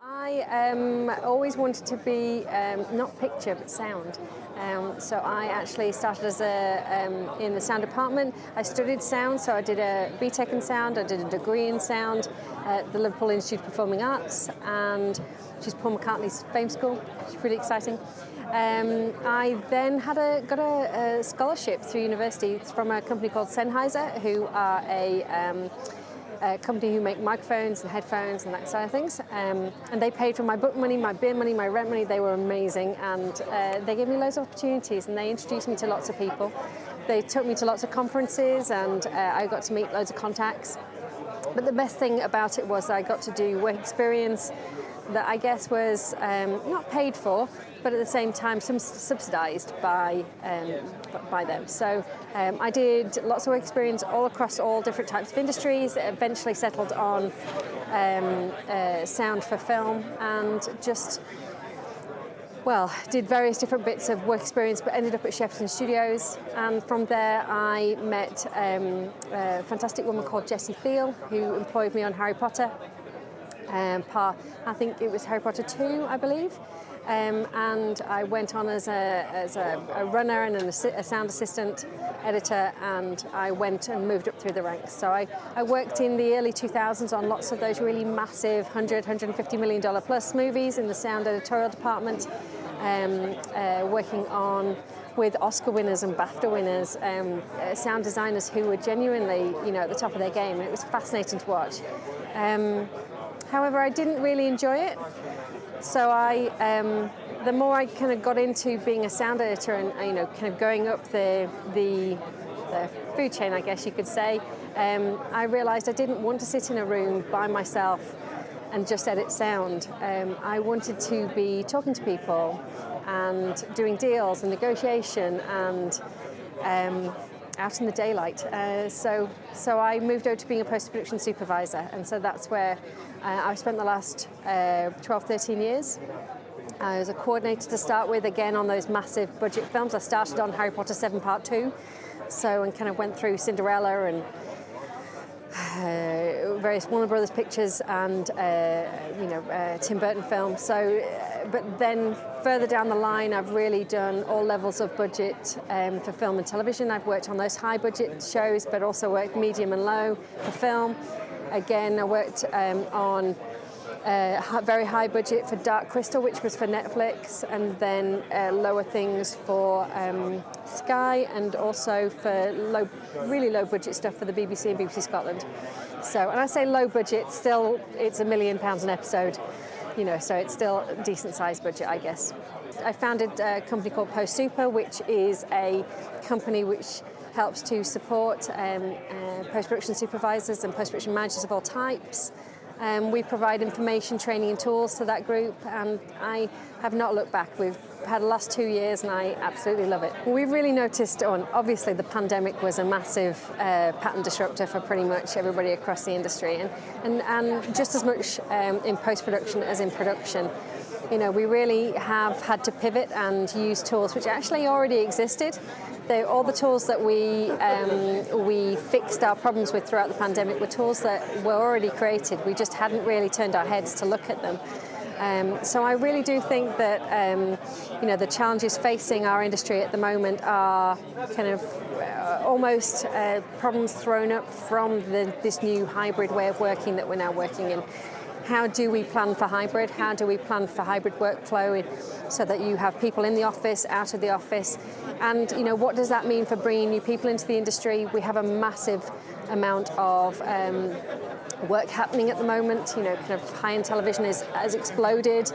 I always wanted to be not picture but sound. So I actually started as in the sound department. I studied sound, so I did a BTEC in sound, I did a degree in sound at the Liverpool Institute of Performing Arts, and which is Paul McCartney's fame school, which is really exciting. I then got a scholarship through university from a company called Sennheiser, who are a company who make microphones and headphones and that side of things. And they paid for my book money, my beer money, my rent money. They were amazing, and they gave me loads of opportunities, and they introduced me to lots of people. They took me to lots of conferences, and I got to meet loads of contacts. But the best thing about it was I got to do work experience that I guess was not paid for, but at the same time subsidised by them. So I did lots of work experience all across all different types of industries. Eventually settled on sound for film, and just did various different bits of work experience, but ended up at Shepperton Studios. And from there I met a fantastic woman called Jessie Thiel, who employed me on Harry Potter. I think it was Harry Potter 2, I believe. And I went on as a runner and a sound assistant editor, and I went and moved up through the ranks. So I worked in the early 2000s on lots of those really massive $150 million plus movies in the sound editorial department, working on with Oscar winners and BAFTA winners, sound designers who were genuinely, at the top of their game, and it was fascinating to watch. However, I didn't really enjoy it. So the more I kind of got into being a sound editor and kind of going up the food chain, I guess you could say, I realised I didn't want to sit in a room by myself and just edit sound. I wanted to be talking to people and doing deals and negotiation and out in the daylight. So I moved over to being a post-production supervisor, and so that's where I've spent the last 12, 13 years. I was a coordinator to start with, again on those massive budget films. I started on Harry Potter 7 Part 2, and kind of went through Cinderella and various Warner Brothers pictures and Tim Burton films. But then further down the line, I've really done all levels of budget for film and television. I've worked on those high budget shows, but also worked medium and low for film. Again, I worked on very high budget for Dark Crystal, which was for Netflix, and then lower things for Sky, and also for really low budget stuff for the BBC and BBC Scotland. So, and I say low budget, still it's £1 million an episode, so it's still a decent sized budget, I guess. I founded a company called PostSuper, which is a company which helps to support post-production supervisors and post-production managers of all types. We provide information, training and tools to that group, and I have not looked back. We've had the last 2 years and I absolutely love it. We've really noticed, obviously the pandemic was a massive pattern disruptor for pretty much everybody across the industry, and just as much in post-production as in production. We really have had to pivot and use tools which actually already existed. All the tools that we fixed our problems with throughout the pandemic were tools that were already created. We just hadn't really turned our heads to look at them. So I really do think that the challenges facing our industry at the moment are kind of almost problems thrown up from this new hybrid way of working that we're now working in. How do we plan for hybrid? How do we plan for hybrid workflow so that you have people in the office, out of the office? And what does that mean for bringing new people into the industry? We have a massive amount of work happening at the moment. Kind of high-end television has exploded.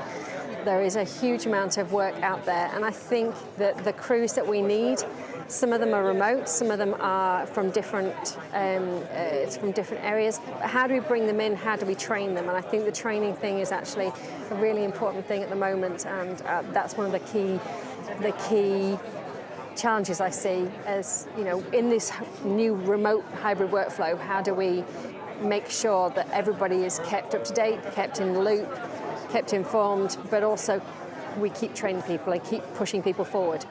There is a huge amount of work out there, and I think that the crews that we need, some of them are remote, some of them are from different areas. But how do we bring them in? How do we train them? And I think the training thing is actually a really important thing at the moment, and that's one of the key challenges I see as in this new remote hybrid workflow. How do we make sure that everybody is kept up to date, kept in the loop, kept informed, but also we keep training people and keep pushing people forward?